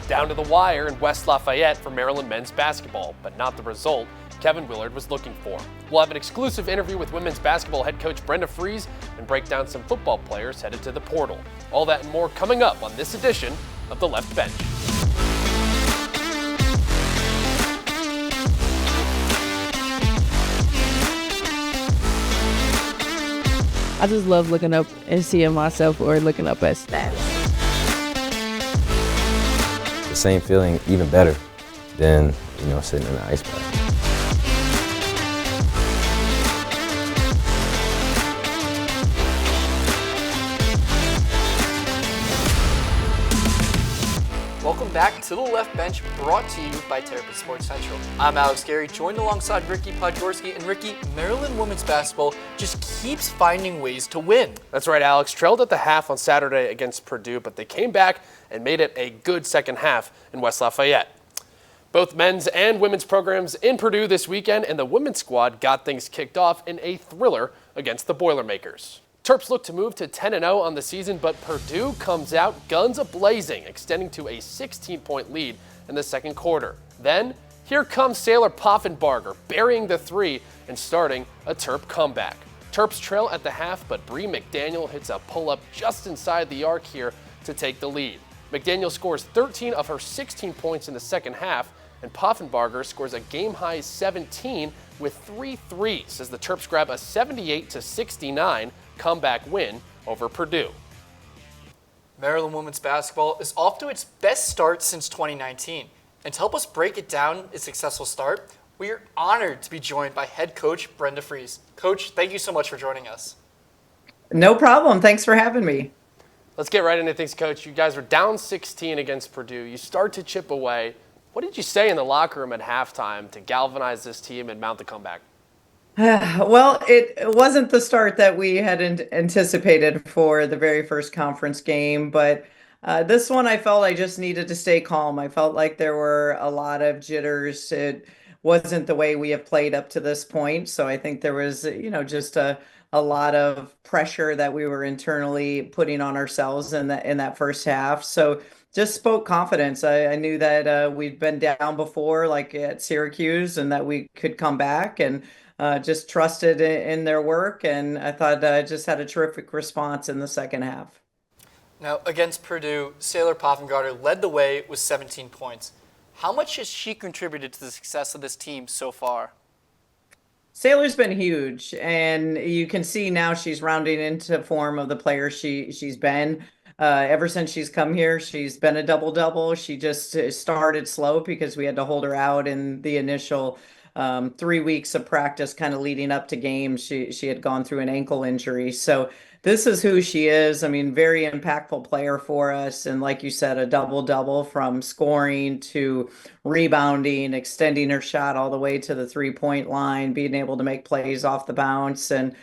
Down to the wire in West Lafayette for Maryland men's basketball, but not the result Kevin Willard was looking for. We'll have an exclusive interview with women's basketball head coach Brenda Frese and break down some football players headed to the portal. All that and more coming up on this edition of The Left Bench. I just love looking up and seeing myself or looking up at stats. The same feeling, even better than, sitting in the ice bath. Welcome back to The Left Bench, brought to you by Terrapin Sports Central. I'm Alex Gary, joined alongside Ricky Podgorski. And Ricky, Maryland women's basketball just keeps finding ways to win. That's right, Alex. Trailed at the half on Saturday against Purdue, but they came back and made it a good second half in West Lafayette. Both men's and women's programs in Purdue this weekend, and the women's squad got things kicked off in a thriller against the Boilermakers. Terps look to move to 10-0 on the season, but Purdue comes out guns a-blazing, extending to a 16-point lead in the second quarter. Then, here comes Sailor Poffenbarger, burying the three and starting a Terp comeback. Terps trail at the half, but Bree McDaniel hits a pull-up just inside the arc here to take the lead. McDaniel scores 13 of her 16 points in the second half, and Poffenbarger scores a game-high 17 with 3 threes as the Terps grab a 78-69 comeback win over Purdue. Maryland women's basketball is off to its best start since 2019. And to help us break it down, its successful start, we are honored to be joined by head coach Brenda Frese. Coach, thank you so much for joining us. No problem. Thanks for having me. Let's get right into things, Coach. You guys are down 16 against Purdue. You start to chip away. What did you say in the locker room at halftime to galvanize this team and mount the comeback? Well, it wasn't the start that we had anticipated for the very first conference game, but this one I felt I just needed to stay calm. I felt like there were a lot of jitters. It wasn't the way we have played up to this point, so I think there was, just a lot of pressure that we were internally putting on ourselves in that first half. So just spoke confidence. I knew that we'd been down before, like at Syracuse, and that we could come back, and just trusted in their work, and I thought I just had a terrific response in the second half. Now, against Purdue, Sailor Poffengarter led the way with 17 points. How much has she contributed to the success of this team so far? Sailor's been huge, and you can see now she's rounding into form of the player she's been. Ever since she's come here, she's been a double-double. She just started slow because we had to hold her out in the initial 3 weeks of practice kind of leading up to games. She had gone through an ankle injury. So this is who she is. I mean, very impactful player for us. And like you said, a double-double from scoring to rebounding, extending her shot all the way to the three-point line, being able to make plays off the bounce, and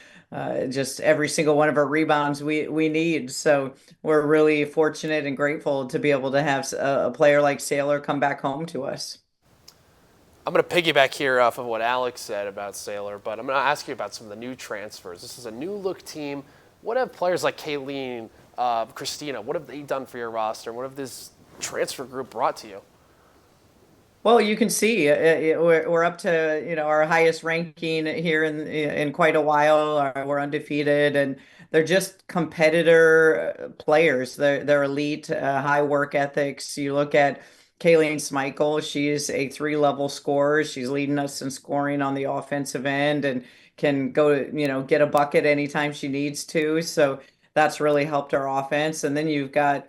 just every single one of her rebounds we need. So we're really fortunate and grateful to be able to have a player like Sailor come back home to us. I'm going to piggyback here off of what Alex said about Sailor, but I'm going to ask you about some of the new transfers. This is a new-look team. What have players like Kayleen, Christina, what have they done for your roster? What have this transfer group brought to you? Well, you can see we're up to our highest ranking here in quite a while. We're undefeated, and they're just competitor players. They're elite, high work ethics. You look at Kayleen Schmeichel, she's a 3-level scorer. She's leading us in scoring on the offensive end and can go, get a bucket anytime she needs to. So that's really helped our offense. And then you've got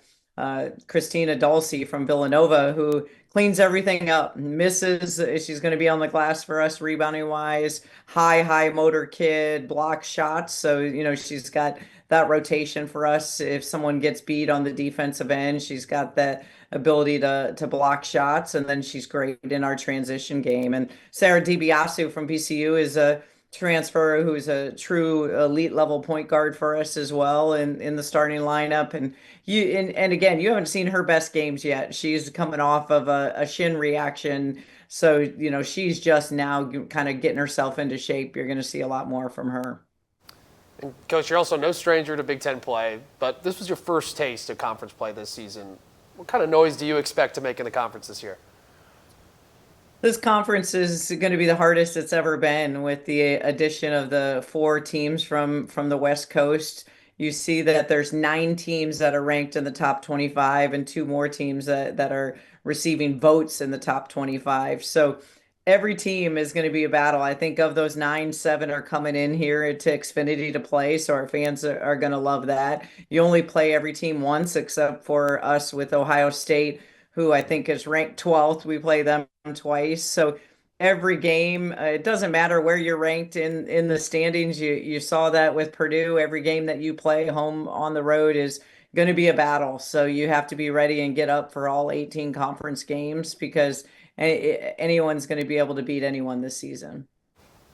Christina Dulce from Villanova, who cleans everything up, misses. She's going to be on the glass for us rebounding wise, high motor kid, block shots. So, she's got that rotation for us. If someone gets beat on the defensive end, she's got that ability to block shots, and then she's great in our transition game. And Sarah DiBiasu from BCU is a transfer who's a true elite level point guard for us as well in the starting lineup. And again, you haven't seen her best games yet. She's coming off of a shin reaction. So, she's just now kind of getting herself into shape. You're going to see a lot more from her. And Coach, you're also no stranger to Big Ten play, but this was your first taste of conference play this season. What kind of noise do you expect to make in the conference this year? This conference is going to be the hardest it's ever been with the addition of the four teams from the West Coast. You see that there's 9 teams that are ranked in the top 25 and 2 more teams that are receiving votes in the top 25. So every team is going to be a battle. I think of those 9, 7 are coming in here to Xfinity to play. So our fans are going to love that. You only play every team once, except for us with Ohio State, who I think is ranked 12th. We play them twice. So every game, it doesn't matter where you're ranked in the standings. You saw that with Purdue. Every game that you play, home on the road, is going to be a battle. So you have to be ready and get up for all 18 conference games, because anyone's going to be able to beat anyone this season.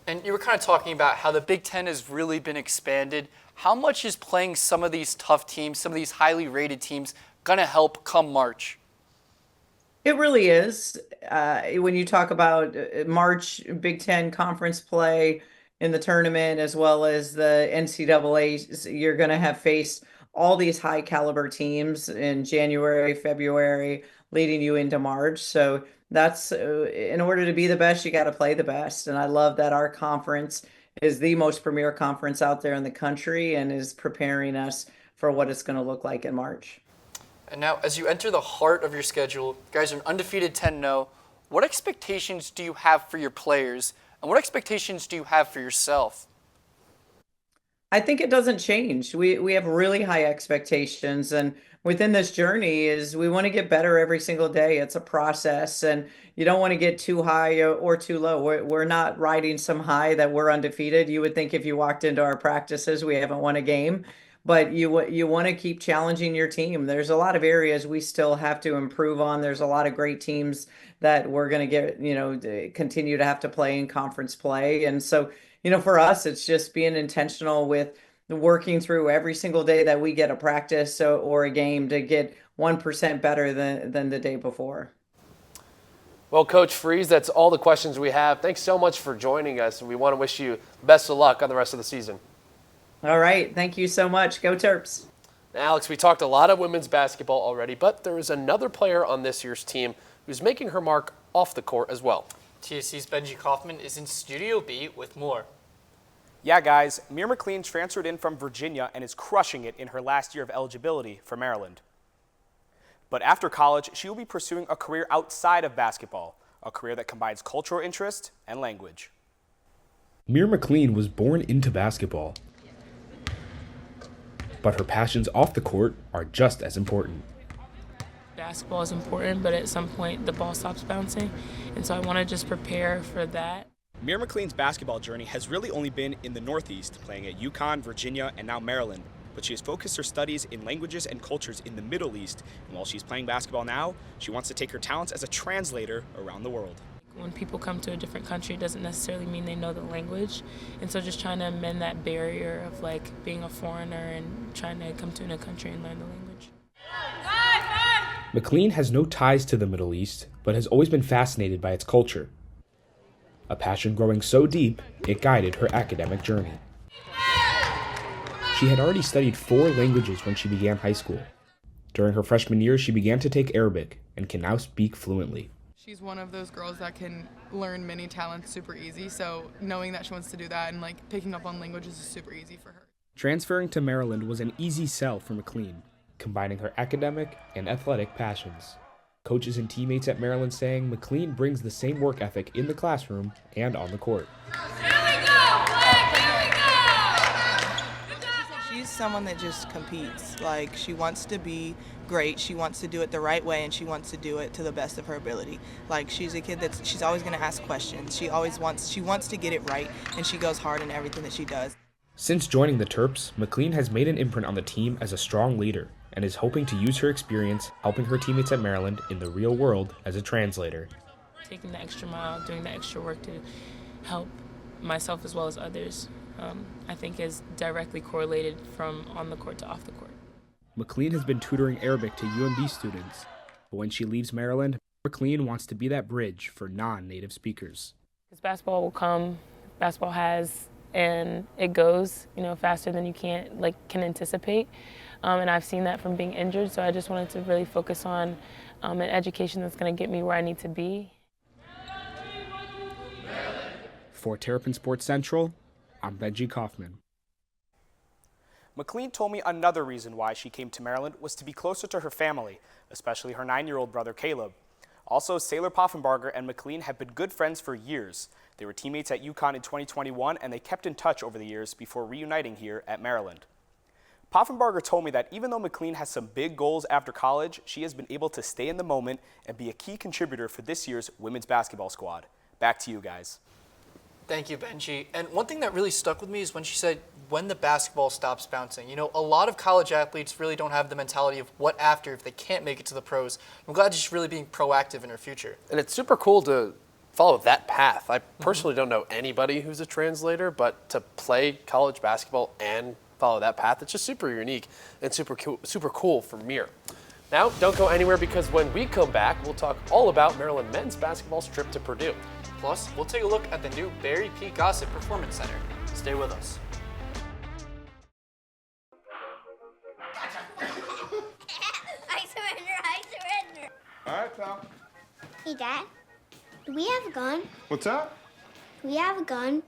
And you were kind of talking about how the Big Ten has really been expanded. How much is playing some of these tough teams, some of these highly rated teams, going to help come March? It really is. When you talk about March Big Ten conference play in the tournament, as well as the NCAA, you're going to have faced all these high caliber teams in January, February, leading you into March. So that's in order to be the best, you got to play the best. And I love that our conference is the most premier conference out there in the country and is preparing us for what it's going to look like in March. And now, as you enter the heart of your schedule, you guys are an undefeated 10-0. What expectations do you have for your players, and what expectations do you have for yourself? I think it doesn't change. We have really high expectations, and within this journey is we want to get better every single day. It's a process, and you don't want to get too high or too low. We're not riding some high that we're undefeated. You would think if you walked into our practices, we haven't won a game, but you want to keep challenging your team. There's a lot of areas we still have to improve on. There's a lot of great teams that we're going to get, continue to have to play in conference play. And so, for us, it's just being intentional with working through every single day that we get a practice or a game to get 1% better than the day before. Well, Coach Frese, that's all the questions we have. Thanks so much for joining us, and we want to wish you best of luck on the rest of the season. All right. Thank you so much. Go Terps. Now, Alex, we talked a lot of women's basketball already, but there is another player on this year's team who's making her mark off the court as well. TSC's Benji Kaufman is in Studio B with more. Yeah, guys, Mir McLean transferred in from Virginia and is crushing it in her last year of eligibility for Maryland. But after college, she will be pursuing a career outside of basketball, a career that combines cultural interest and language. Mir McLean was born into basketball, but her passions off the court are just as important. Basketball is important, but at some point the ball stops bouncing, and so I want to just prepare for that. Mir McLean's basketball journey has really only been in the Northeast, playing at UConn, Virginia, and now Maryland. But she has focused her studies in languages and cultures in the Middle East, and while she's playing basketball now, she wants to take her talents as a translator around the world. When people come to a different country, it doesn't necessarily mean they know the language, and so just trying to amend that barrier of being a foreigner and trying to come to a new country and learn the language. McLean has no ties to the Middle East, but has always been fascinated by its culture. A passion growing so deep, it guided her academic journey. She had already studied 4 languages when she began high school. During her freshman year, she began to take Arabic and can now speak fluently. She's one of those girls that can learn many talents super easy, so knowing that she wants to do that and picking up on languages is super easy for her. Transferring to Maryland was an easy sell for McLean, combining her academic and athletic passions. Coaches and teammates at Maryland saying McLean brings the same work ethic in the classroom and on the court. She's someone that just competes. She wants to be great, she wants to do it the right way, and she wants to do it to the best of her ability. She's a kid she's always going to ask questions. She wants to get it right, and she goes hard in everything that she does. Since joining the Terps, McLean has made an imprint on the team as a strong leader and is hoping to use her experience helping her teammates at Maryland in the real world as a translator. Taking the extra mile, doing the extra work to help myself as well as others, I think is directly correlated from on the court to off the court. McLean has been tutoring Arabic to UMB students, but when she leaves Maryland, McLean wants to be that bridge for non-native speakers. Because basketball will come, basketball has, and it goes, faster than you can anticipate. and I've seen that from being injured. So I just wanted to really focus on an education that's going to get me where I need to be. For Terrapin Sports Central, I'm Benji Kaufman. McLean told me another reason why she came to Maryland was to be closer to her family, especially her 9-year-old brother Caleb. Also, Sailor Poffenbarger and McLean have been good friends for years. They were teammates at UConn in 2021, and they kept in touch over the years before reuniting here at Maryland. Poffenbarger told me that even though McLean has some big goals after college, she has been able to stay in the moment and be a key contributor for this year's women's basketball squad. Back to you guys. Thank you, Benji. And one thing that really stuck with me is when she said, when the basketball stops bouncing. You know, a lot of college athletes really don't have the mentality of what after if they can't make it to the pros. I'm glad she's really being proactive in her future. And it's super cool to follow that path. I personally don't know anybody who's a translator, but to play college basketball and follow that path, it's just super unique and super cool for Mir. Now, don't go anywhere, because when we come back, we'll talk all about Maryland men's basketball's trip to Purdue. Plus, we'll take a look at the new Barry P. Gossett Performance Center. Stay with us. I surrender. All right, pal. Hey, Dad. Do we have a gun? What's up? Do we have a gun?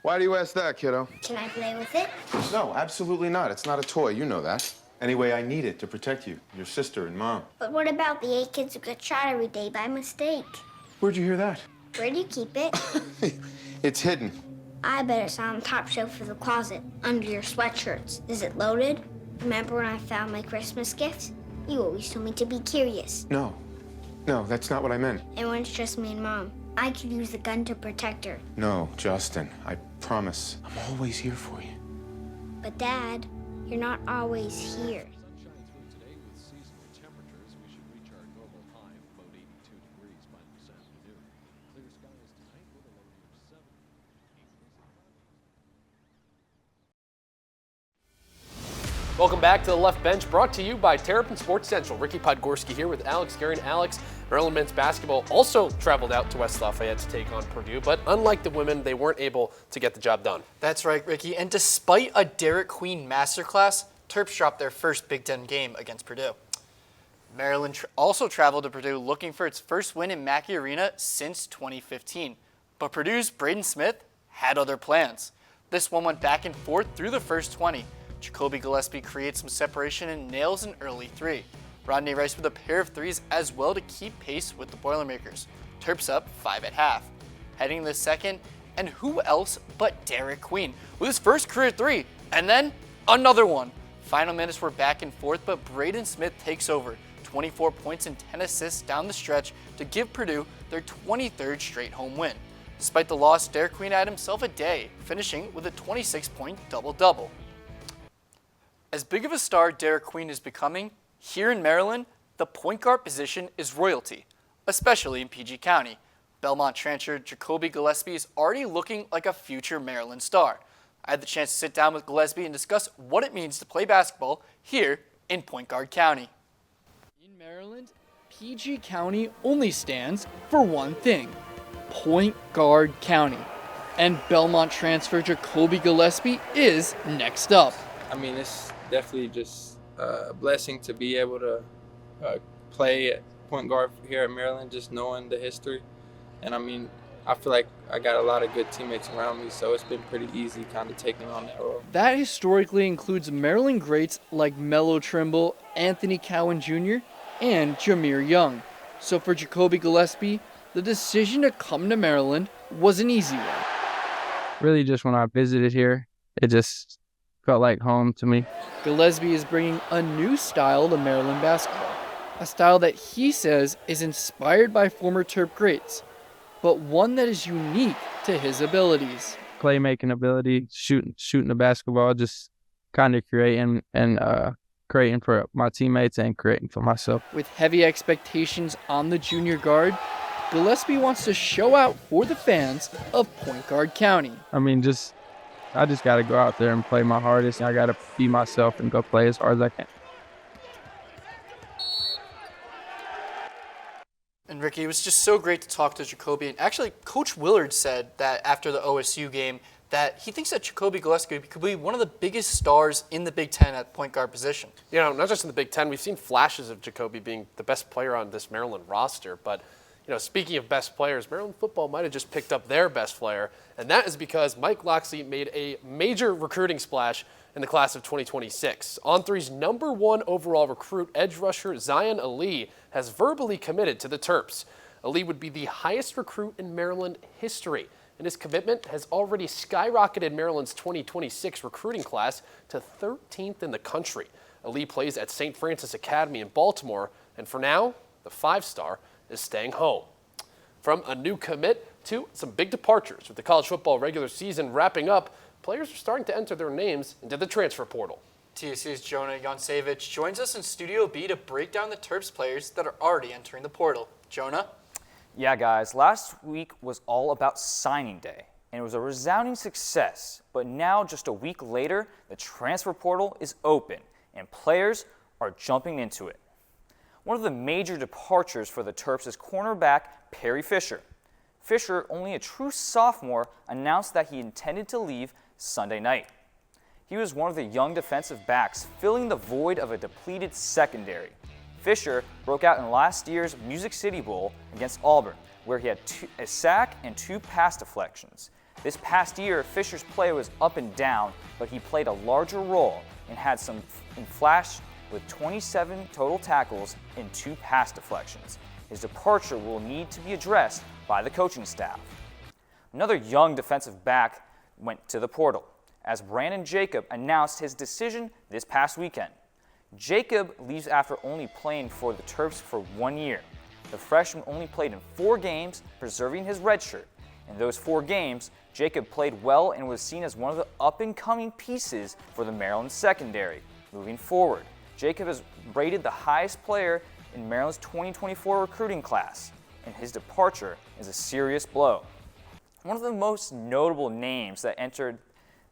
Why do you ask that, kiddo? Can I play with it? No, absolutely not. It's not a toy. You know that. Anyway, I need it to protect you, your sister, and Mom. But what about the 8 kids who get shot every day by mistake? Where'd you hear that? Where do you keep it? It's hidden. I bet it's on the top shelf of the closet, under your sweatshirts. Is it loaded? Remember when I found my Christmas gift? You always told me to be curious. No, that's not what I meant. And when it's just me and Mom, I could use the gun to protect her. No, Justin, I promise. I'm always here for you. But Dad, you're not always here. Welcome back to the Left Bench, brought to you by Terrapin Sports Central. Ricky Podgorski here with Alex Gary. Alex, Maryland men's basketball also traveled out to West Lafayette to take on Purdue, but unlike the women, they weren't able to get the job done. That's right, Ricky. And despite a Derek Queen masterclass, Terps dropped their first Big Ten game against Purdue. Maryland also traveled to Purdue looking for its first win in Mackey Arena since 2015. But Purdue's Braden Smith had other plans. This one went back and forth through the first 20. Ja'Kobi Gillespie creates some separation and nails an early three. Rodney Rice with a pair of threes as well to keep pace with the Boilermakers. Terps up 5 at half. Heading to the second, and who else but Derek Queen with his first career three, and then another one. Final minutes were back and forth, but Braden Smith takes over. 24 points and 10 assists down the stretch to give Purdue their 23rd straight home win. Despite the loss, Derek Queen had himself a day, finishing with a 26-point double-double. As big of a star Derek Queen is becoming, here in Maryland, the point guard position is royalty, especially in PG County. Belmont transfer Ja'Kobi Gillespie is already looking like a future Maryland star. I had the chance to sit down with Gillespie and discuss what it means to play basketball here in Point Guard County. In Maryland, PG County only stands for one thing: Point Guard County. And Belmont transfer Ja'Kobi Gillespie is next up. I mean, it's definitely just a blessing to be able to play at point guard here at Maryland, just knowing the history. And I mean, I feel like I got a lot of good teammates around me, so it's been pretty easy kind of taking on that role. That historically includes Maryland greats like Melo Trimble, Anthony Cowan Jr., and Jameer Young. So for Ja'Kobi Gillespie, the decision to come to Maryland was an easy one. Really just when I visited here, it just felt like home to me. Gillespie is bringing a new style to Maryland basketball, a style that he says is inspired by former Terp greats, but one that is unique to his abilities. Playmaking ability, shooting the basketball, just kind of creating and creating for my teammates and creating for myself. With heavy expectations on the junior guard, Gillespie wants to show out for the fans of Point Guard County. I mean, I just got to go out there and play my hardest. I got to be myself and go play as hard as I can. And Ricky, it was just so great to talk to Ja'Kobi. And actually, Coach Willard said that after the OSU game that he thinks that Ja'Kobi Gillespie could be one of the biggest stars in the Big Ten at point guard position. You know, not just in the Big Ten, we've seen flashes of Ja'Kobi being the best player on this Maryland roster, but you know, speaking of best players, Maryland football might have just picked up their best player, and that is because Mike Locksley made a major recruiting splash in the class of 2026. On3's #1 overall recruit, edge rusher Zion Ali, has verbally committed to the Terps. Ali would be the highest recruit in Maryland history, and his commitment has already skyrocketed Maryland's 2026 recruiting class to 13th in the country. Ali plays at St. Francis Academy in Baltimore, and for now, the 5-star is staying home. From a new commit to some big departures, with the college football regular season wrapping up, players are starting to enter their names into the transfer portal. TSC's Jonah Jansevich joins us in Studio B to break down the Terps players that are already entering the portal. Jonah? Yeah, guys, last week was all about signing day, and it was a resounding success. But now, just a week later, the transfer portal is open, and players are jumping into it. One of the major departures for the Terps is cornerback Perry Fisher. Fisher, only a true sophomore, announced that he intended to leave Sunday night. He was one of the young defensive backs filling the void of a depleted secondary. Fisher broke out in last year's Music City Bowl against Auburn, where he had a sack and 2 pass deflections. This past year, Fisher's play was up and down, but he played a larger role and had some flash with 27 total tackles and 2 pass deflections. His departure will need to be addressed by the coaching staff. Another young defensive back went to the portal, as Brandon Jacob announced his decision this past weekend. Jacob leaves after only playing for the Terps for 1 year. The freshman only played in 4 games, preserving his red shirt. In those 4 games, Jacob played well and was seen as one of the up-and-coming pieces for the Maryland secondary. Moving forward, Jacob is rated the highest player in Maryland's 2024 recruiting class, and his departure is a serious blow. One of the most notable names that entered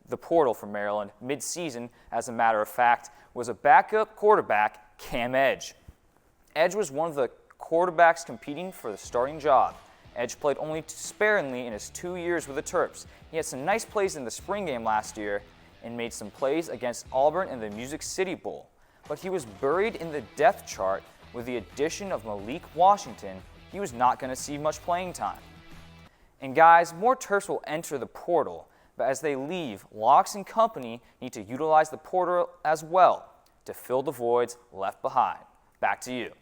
the portal for Maryland mid-season, as a matter of fact, was a backup quarterback, Cam Edge. Edge was one of the quarterbacks competing for the starting job. Edge played only sparingly in his 2 years with the Terps. He had some nice plays in the spring game last year and made some plays against Auburn in the Music City Bowl. But he was buried in the depth chart. With the addition of Malik Washington, he was not going to see much playing time. And guys, more Terps will enter the portal, but as they leave, Locks and company need to utilize the portal as well to fill the voids left behind. Back to you.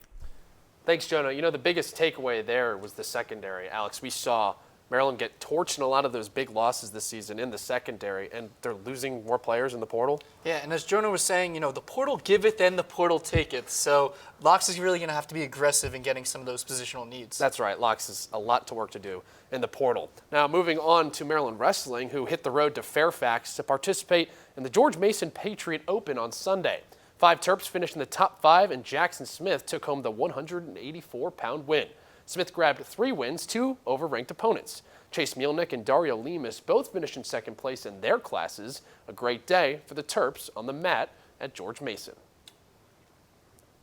Thanks, Jonah. You know, the biggest takeaway there was the secondary. Alex, we saw Maryland get torched in a lot of those big losses this season in the secondary, and they're losing more players in the portal. Yeah, and as Jonah was saying, you know, the portal giveth and the portal taketh. So Locks is really going to have to be aggressive in getting some of those positional needs. That's right. Locks has a lot to work to do in the portal. Now, moving on to Maryland wrestling, who hit the road to Fairfax to participate in the George Mason Patriot Open on Sunday. 5 Terps finished in the top 5, and Jackson Smith took home the 184-pound win. Smith grabbed 3 wins, 2 over ranked opponents. Chase Mielnick and Dario Lemus both finished in second place in their classes. A great day for the Terps on the mat at George Mason.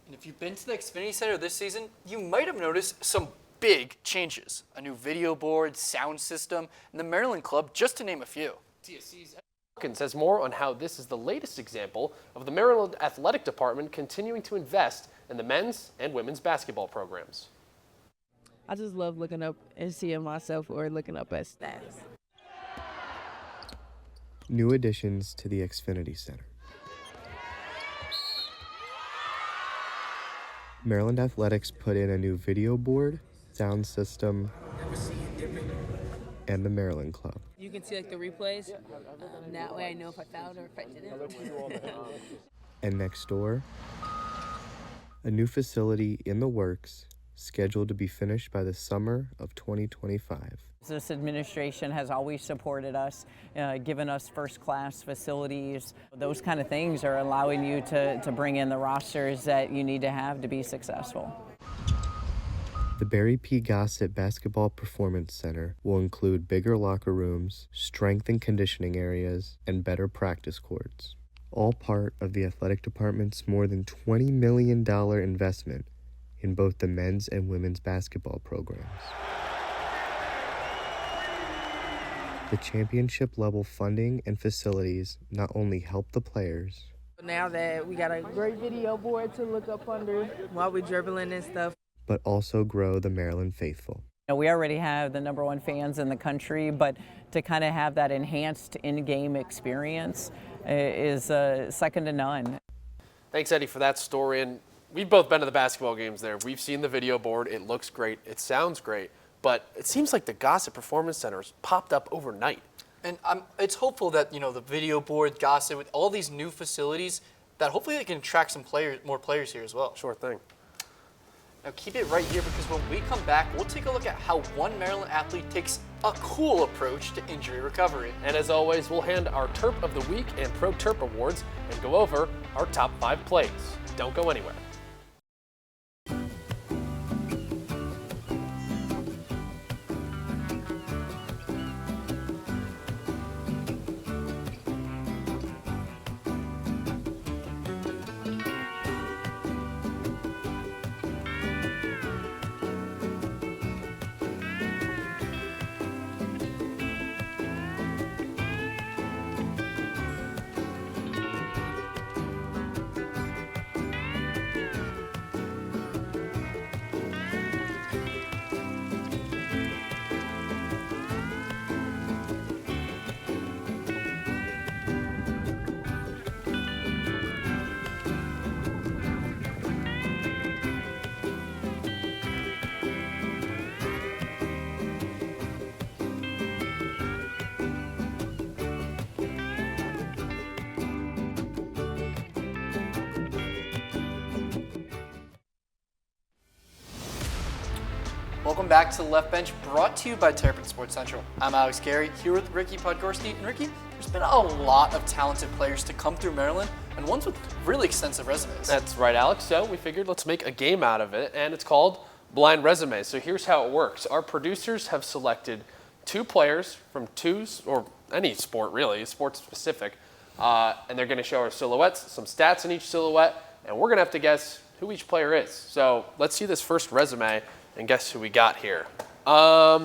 And if you've been to the Xfinity Center this season, you might have noticed some big changes. A new video board, sound system, and the Maryland Club, just to name a few. TSC's Hawkins says more on how this is the latest example of the Maryland Athletic Department continuing to invest in the men's and women's basketball programs. I just love looking up and seeing myself or looking up at stats. New additions to the Xfinity Center. Maryland Athletics put in a new video board, sound system, and the Maryland Club. You can see like the replays. That way I know if I fouled or if I didn't. And next door, a new facility in the works, scheduled to be finished by the summer of 2025. This administration has always supported us, given us first-class facilities. Those kind of things are allowing you to bring in the rosters that you need to have to be successful. The Barry P. Gossett Basketball Performance Center will include bigger locker rooms, strength and conditioning areas, and better practice courts. All part of the athletic department's more than $20 million investment in both the men's and women's basketball programs. The championship level funding and facilities not only help the players, Now that we got a great video board to look up under while we're dribbling and stuff. but also grow the Maryland faithful. We already have the #1 fans in the country, but to kind of have that enhanced in-game experience is second to none. Thanks, Eddie, for that story. And we've both been to the basketball games there. We've seen the video board. It looks great. It sounds great. But it seems like the Gossett Performance Center's popped up overnight. And it's hopeful that, the video board, Gossett, with all these new facilities, that hopefully they can attract more players here as well. Sure thing. Now keep it right here, because when we come back, we'll take a look at how one Maryland athlete takes a cool approach to injury recovery. And as always, we'll hand our Terp of the Week and Pro Terp Awards and go over our top 5 plays. Don't go anywhere. Welcome back to the Left Bench, brought to you by Terrapin Sports Central. I'm Alex Gary, here with Ricky Podgorski. And Ricky, there's been a lot of talented players to come through Maryland, and ones with really extensive resumes. That's right, Alex. So we figured let's make a game out of it, and it's called Blind Resume. So here's how it works. Our producers have selected 2 players from or any sport really, sports specific, and they're going to show our silhouettes, some stats in each silhouette, and we're going to have to guess who each player is. So let's see this first resume and guess who we got here. All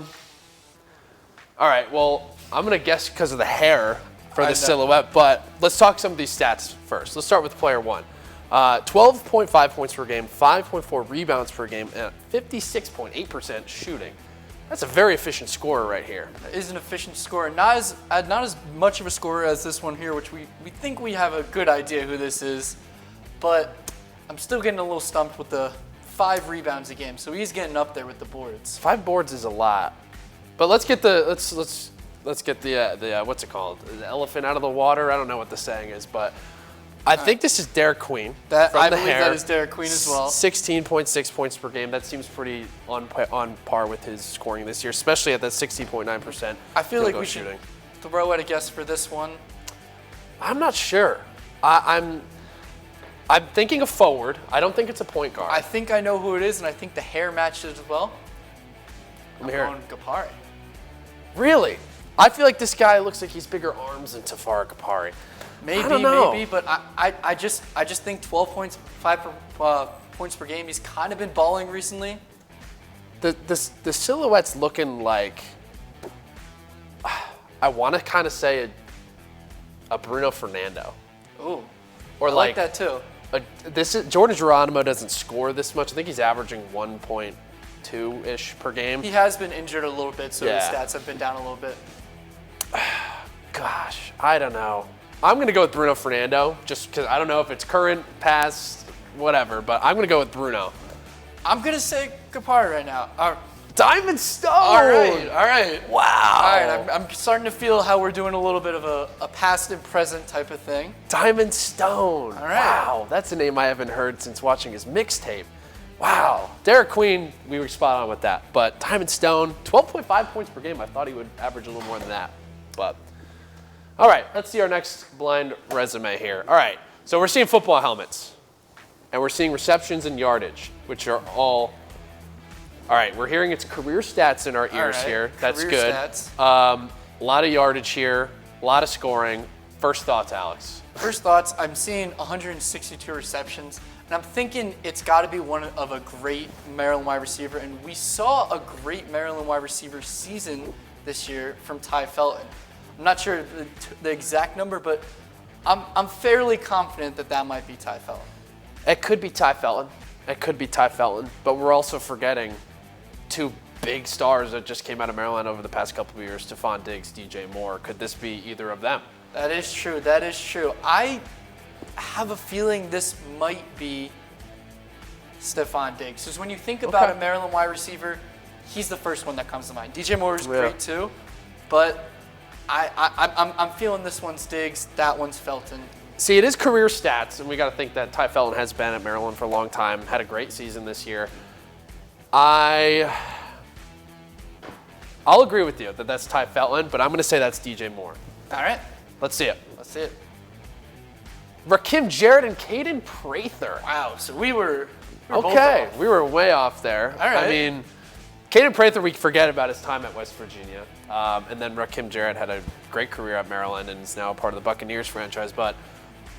right, well, I'm going to guess because of the hair for the silhouette, but let's talk some of these stats first. Let's start with player 1. 12.5 points per game, 5.4 rebounds per game, and 56.8% shooting. That's a very efficient scorer right here. It is an efficient scorer. Not as much of a scorer as this one here, which we think we have a good idea who this is, but I'm still getting a little stumped with the 5 rebounds a game, so he's getting up there with the boards. 5 boards is a lot, but let's get the let's get the what's it called? The elephant out of the water. I don't know what the saying is, but I think this is Derek Queen. I believe that is Derek Queen as well. 16.6 points per game. That seems pretty on par with his scoring this year, especially at that 60.9%. I feel like we should throw out a guess for this one. I'm not sure. I'm thinking a forward. I don't think it's a point guard. I think I know who it is, and I think the hair matches as well. I'm here. Gapari. Really? I feel like this guy looks like he's bigger arms than Tafara Gapari. Maybe, but I just think 12 points, 5 points per game. He's kind of been balling recently. The silhouette's looking like, I want to kind of say a Bruno Fernando. Ooh, or I like that too. Jordan Geronimo doesn't score this much. I think he's averaging 1.2-ish per game. He has been injured a little bit, so his stats have been down a little bit. Gosh, I don't know. I'm going to go with Bruno Fernando, just because I don't know if it's current, past, whatever, but I'm going to go with Bruno. I'm going to say Gapari right now. Diamond Stone! All right. Wow. All right, I'm starting to feel how we're doing a little bit of a past and present type of thing. Diamond Stone. All right. Wow, that's a name I haven't heard since watching his mixtape. Wow. Derek Queen, we were spot on with that. But Diamond Stone, 12.5 points per game. I thought he would average a little more than that. But, all right, let's see our next blind resume here. All right, so we're seeing football helmets. And we're seeing receptions and yardage, which are all right, we're hearing its career stats in our ears here. That's career good. Stats. A lot of yardage here, a lot of scoring. First thoughts, Alex? First thoughts, I'm seeing 162 receptions, and I'm thinking it's got to be one of a great Maryland wide receiver, and we saw a great Maryland wide receiver season this year from Ty Felton. I'm not sure the exact number, but I'm fairly confident that might be Ty Felton. It could be Ty Felton. It could be Ty Felton, but we're also forgetting two big stars that just came out of Maryland over the past couple of years, Stephon Diggs, DJ Moore. Could this be either of them? That is true. That is true. I have a feeling this might be Stephon Diggs. Because when you think about a Maryland wide receiver, he's the first one that comes to mind. DJ Moore is great too, but I'm feeling this one's Diggs, that one's Felton. See, it is career stats, and we got to think that Ty Felton has been at Maryland for a long time, had a great season this year. I'll agree with you that that's Ty Felton, but I'm going to say that's DJ Moore. All right. Let's see it. Let's see it. Rakim Jarrett and Caden Prather. Wow, so we were okay, we were way off there. All right. I mean, Caden Prather, we forget about his time at West Virginia. And then Rakim Jarrett had a great career at Maryland and is now part of the Buccaneers franchise. But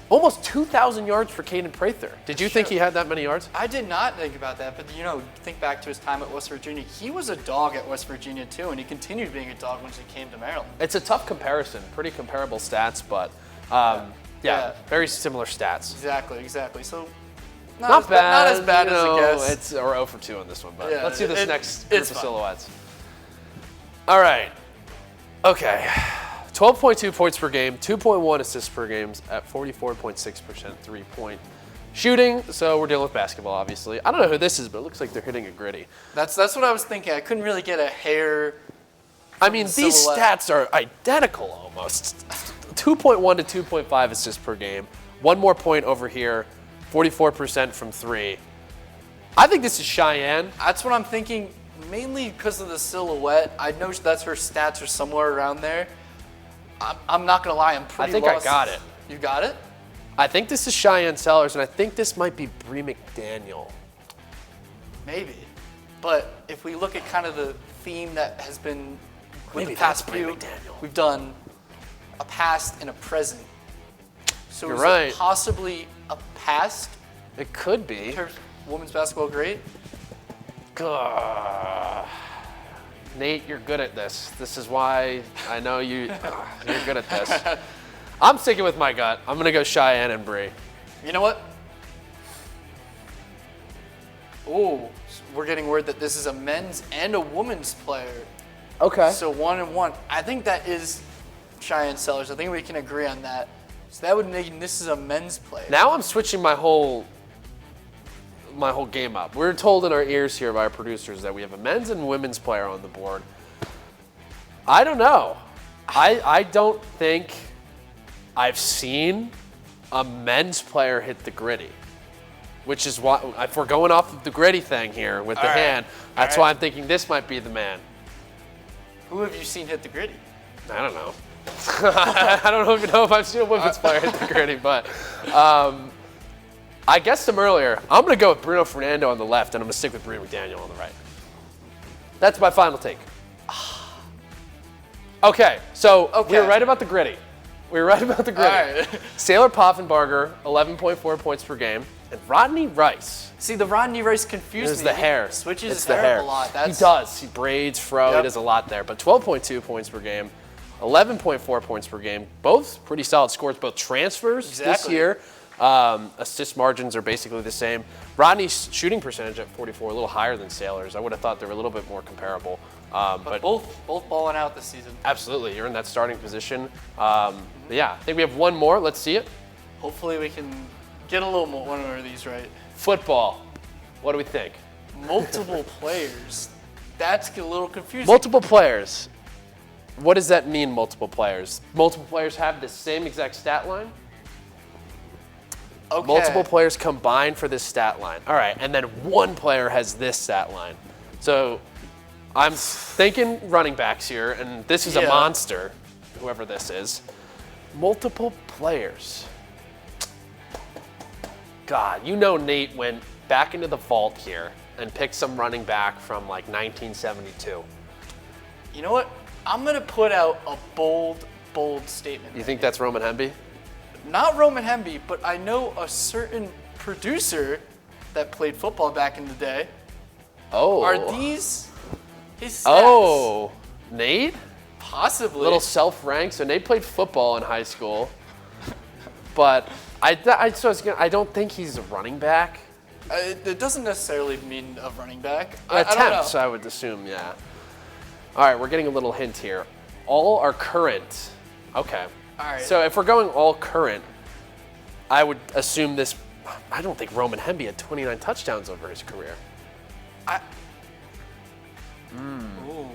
almost 2,000 yards for Caden Prather. Did you think he had that many yards? I did not think about that, but think back to his time at West Virginia. He was a dog at West Virginia too, and he continued being a dog once he came to Maryland. It's a tough comparison, pretty comparable stats, but very similar stats. Exactly. So not bad. Not as bad as I guess. It's or 0 for 2 on this one, but let's do this next group of silhouettes. All right. Okay. 12.2 points per game, 2.1 assists per game at 44.6% three-point shooting. So we're dealing with basketball, obviously. I don't know who this is, but it looks like they're hitting a gritty. That's what I was thinking. I couldn't really get a hair. I mean, these stats are identical almost. 2.1 to 2.5 assists per game. One more point over here, 44% from three. I think this is Cheyenne. That's what I'm thinking, mainly because of the silhouette. I know that's her stats are somewhere around there. I'm not going to lie, I'm pretty lost. I got it. You got it? I think this is Cheyenne Sellers, and I think this might be Bree McDaniel. Maybe. But if we look at kind of the theme that has been with Maybe the past that's Bree few, McDaniel. We've done a past and a present. So You're is right. it possibly a past? It could be. Women's basketball great? Nate, you're good at this. This is why I know you're good at this. I'm sticking with my gut. I'm going to go Cheyenne and Bree. You know what? Oh, we're getting word that this is a men's and a women's player. Okay. So 1 and 1. I think that is Cheyenne Sellers. I think we can agree on that. So that would mean this is a men's player. Now I'm switching my whole game up. We're told in our ears here by our producers that we have a men's and women's player on the board. I don't know. I don't think I've seen a men's player hit the gritty, which is why, if we're going off of the gritty thing here with the hand, that's why I'm thinking this might be the man. Who have you seen hit the gritty? I don't know. I don't even know if I've seen a women's player hit the gritty, but I guessed him earlier. I'm going to go with Bruno Fernando on the left, and I'm going to stick with Bree McDaniel on the right. That's my final take. Okay, so we were right about the gritty. We were right about the gritty. All right. Sailor Poffenbarger, 11.4 points per game, and Rodney Rice. See, the Rodney Rice confused me. There's the hair. Switches It's his the hair up a lot. He does. He braids, fro. He does a lot there. But 12.2 points per game, 11.4 points per game. Both pretty solid scores. Both transfers this year. Assist margins are basically the same. Rodney's shooting percentage at 44, a little higher than Sailor's. I would have thought they were a little bit more comparable. But both balling out this season. Absolutely. You're in that starting position. Yeah, I think we have one more. Let's see it. Hopefully we can get a little more, one more of these right. Football. What do we think? Multiple players. That's a little confusing. Multiple players. What does that mean, multiple players? Multiple players have the same exact stat line? Okay. Multiple players combined for this stat line. All right, and then one player has this stat line. So I'm thinking running backs here, and this is a monster, whoever this is. Multiple players. God, you know Nate went back into the vault here and picked some running back from like 1972. You know what? I'm going to put out a bold statement. You think that's Roman Hemby? Not Roman Hemby, but I know a certain producer that played football back in the day. Oh. Are these his stats? Oh. Nate? Possibly. Little self-ranked. So Nate played football in high school, but I don't think he's a running back. It doesn't necessarily mean a running back. Attempts, I don't know. I would assume, yeah. All right, we're getting a little hint here. All are current. Okay. All right. So if we're going all current, I would assume this. I don't think Roman Hemby had 29 touchdowns over his career. Ooh.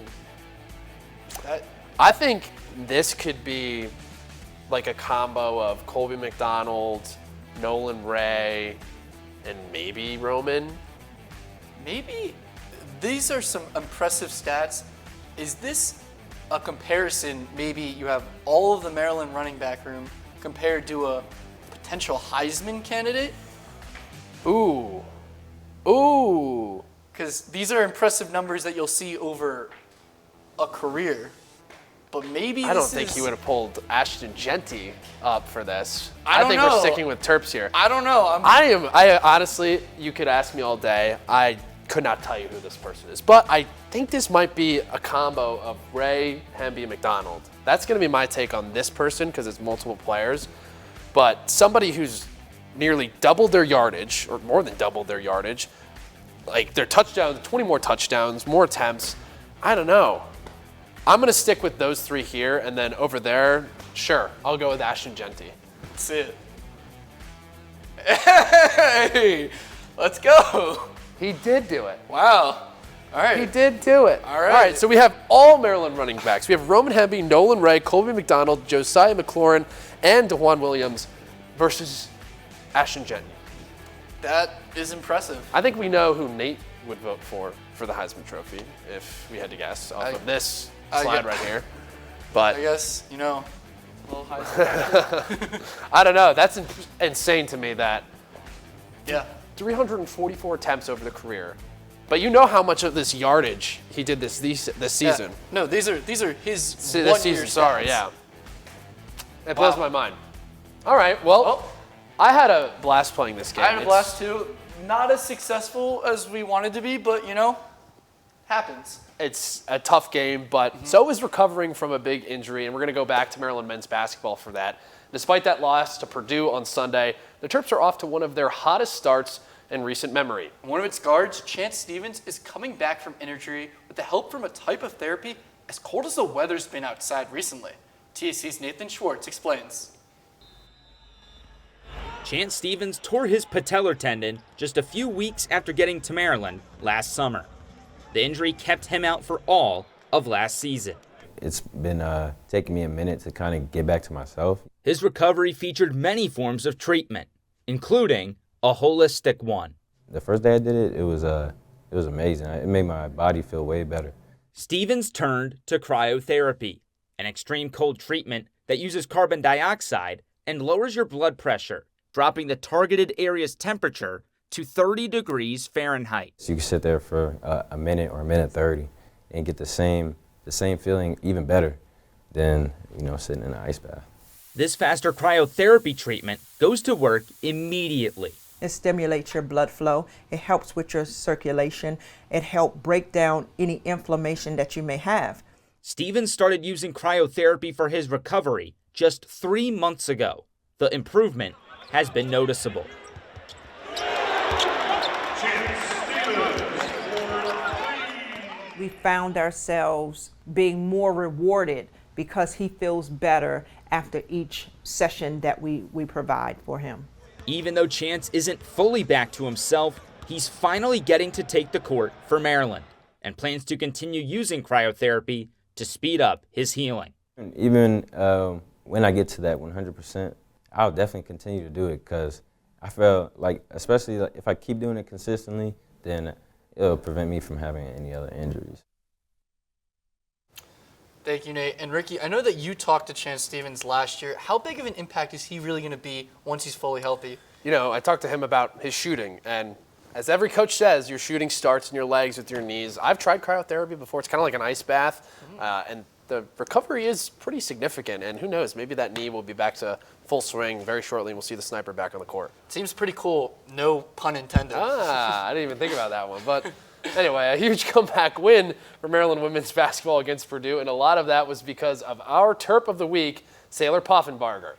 I think this could be like a combo of Colby McDonald, Nolan Ray, and maybe Roman. Maybe these are some impressive stats. Is this a comparison? Maybe you have all of the Maryland running back room compared to a potential Heisman candidate? Ooh. Because these are impressive numbers that you'll see over a career. But maybe I don't think he would have pulled Ashton Genty up for this. I don't know. We're sticking with Terps here. I don't know. I honestly, you could ask me all day. I could not tell you who this person is. But I think this might be a combo of Ray, Hemby, and McDonald. That's going to be my take on this person because it's multiple players. But somebody who's nearly doubled their yardage, or more than doubled their yardage, like their touchdowns, 20 more touchdowns, more attempts. I don't know. I'm going to stick with those three here, and then over there, sure, I'll go with Ashton Genty. That's it. Hey, let's go. He did do it. Wow. All right. He did do it. All right. All right, so we have all Maryland running backs. We have Roman Hemby, Nolan Ray, Colby McDonald, Josiah McLaurin, and DeJuan Williams versus Ashton Genty. That is impressive. I think we know who Nate would vote for the Heisman Trophy, if we had to guess off of this slide right here. But I guess, a little Heisman. I don't know. That's insane to me that 344 attempts over the career. But you know how much of this yardage he did this season. Yeah. No, these are his this 1 year season. stats. Sorry, yeah. It blows my mind. All right, well, I had a blast playing this game. I had a blast too. Not as successful as we wanted to be, but happens. It's a tough game, but so is recovering from a big injury, and we're going to go back to Maryland men's basketball for that. Despite that loss to Purdue on Sunday, the Terps are off to one of their hottest starts in recent memory. One of its guards, Chance Stevens, is coming back from injury with the help from a type of therapy as cold as the weather's been outside recently. TSC's Nathan Schwartz explains. Chance Stevens tore his patellar tendon just a few weeks after getting to Maryland last summer. The injury kept him out for all of last season. It's been taking me a minute to kind of get back to myself. His recovery featured many forms of treatment, including a holistic one. The first day I did it, it was amazing. It made my body feel way better. Stevens turned to cryotherapy, an extreme cold treatment that uses carbon dioxide and lowers your blood pressure, dropping the targeted area's temperature to 30 degrees Fahrenheit. So you can sit there for a minute or a minute 30 and get the same feeling, even better than sitting in an ice bath. This faster cryotherapy treatment goes to work immediately. It stimulates your blood flow. It helps with your circulation. It helps break down any inflammation that you may have. Stevens started using cryotherapy for his recovery just 3 months ago. The improvement has been noticeable. We found ourselves being more rewarded because he feels better after each session that we provide for him. Even though Chance isn't fully back to himself, he's finally getting to take the court for Maryland and plans to continue using cryotherapy to speed up his healing. Even when I get to that 100%, I'll definitely continue to do it because I feel like, especially if I keep doing it consistently, then it'll prevent me from having any other injuries. Thank you, Nate. And Ricky, I know that you talked to Chance Stevens last year. How big of an impact is he really going to be once he's fully healthy? I talked to him about his shooting, and as every coach says, your shooting starts in your legs with your knees. I've tried cryotherapy before. It's kind of like an ice bath, and the recovery is pretty significant, and who knows, maybe that knee will be back to full swing very shortly, and we'll see the sniper back on the court. Seems pretty cool. No pun intended. I didn't even think about that one, but Anyway, a huge comeback win for Maryland women's basketball against Purdue, and a lot of that was because of our Terp of the Week, Sailor Poffenbarger.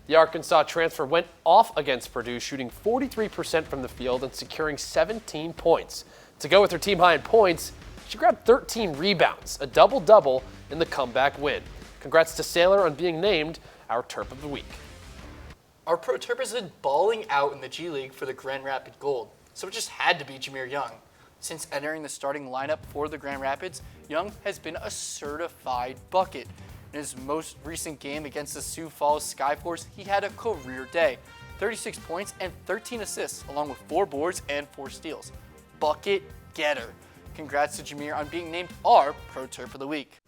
The Arkansas transfer went off against Purdue, shooting 43% from the field and securing 17 points. To go with her team high in points, she grabbed 13 rebounds, a double-double in the comeback win. Congrats to Sailor on being named our Terp of the Week. Our pro Terp has been balling out in the G League for the Grand Rapids Gold, so it just had to be Ja'Kobi Young. Since entering the starting lineup for the Grand Rapids, Young has been a certified bucket. In his most recent game against the Sioux Falls Skyforce, he had a career day. 36 points and 13 assists, along with 4 boards and 4 steals. Bucket getter. Congrats to Ja'Kobi on being named our Pro Terp of the Week.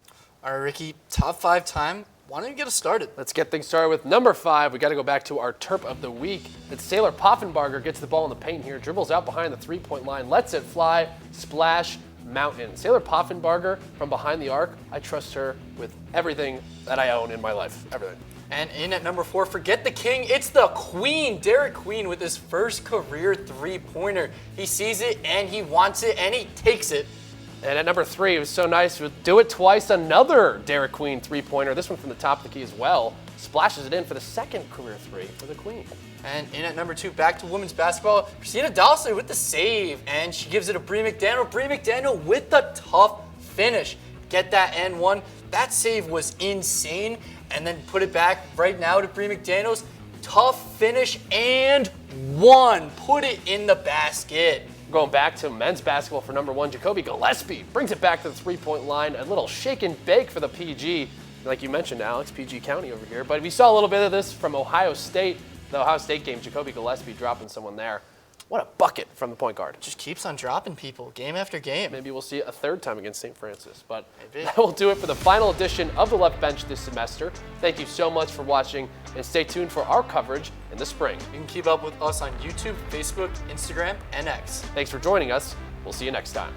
All right, Ricky, top 5 time. Why don't you get us started? Let's get things started with number 5. We got to go back to our Terp of the Week. It's Sailor Poffenbarger gets the ball in the paint here, dribbles out behind the three-point line, lets it fly, splash, mountain. Sailor Poffenbarger from behind the arc. I trust her with everything that I own in my life. Everything. And in at number 4, forget the king, it's the queen, Derek Queen, with his first career three-pointer. He sees it and he wants it and he takes it. And at number 3, it was so nice to do it twice. Another Derek Queen three-pointer. This one from the top of the key as well. Splashes it in for the second career 3 for the Queen. And in at number 2, back to women's basketball, Christina Dawson with the save. And she gives it to Bree McDaniel. Bree McDaniel with the tough finish. Get that N1. That save was insane. And then put it back right now to Bree McDaniel's. Tough finish and 1. Put it in the basket. Going back to men's basketball for number 1, Ja'Kobi Gillespie brings it back to the three-point line. A little shake and bake for the PG. Like you mentioned, Alex, PG County over here. But we saw a little bit of this from Ohio State. The Ohio State game, Ja'Kobi Gillespie dropping someone there. What a bucket from the point guard. Just keeps on dropping people game after game. Maybe we'll see it a third time against St. Francis. But that will do it for the final edition of the Left Bench this semester. Thank you so much for watching, and stay tuned for our coverage in the spring. You can keep up with us on YouTube, Facebook, Instagram, and X. Thanks for joining us. We'll see you next time.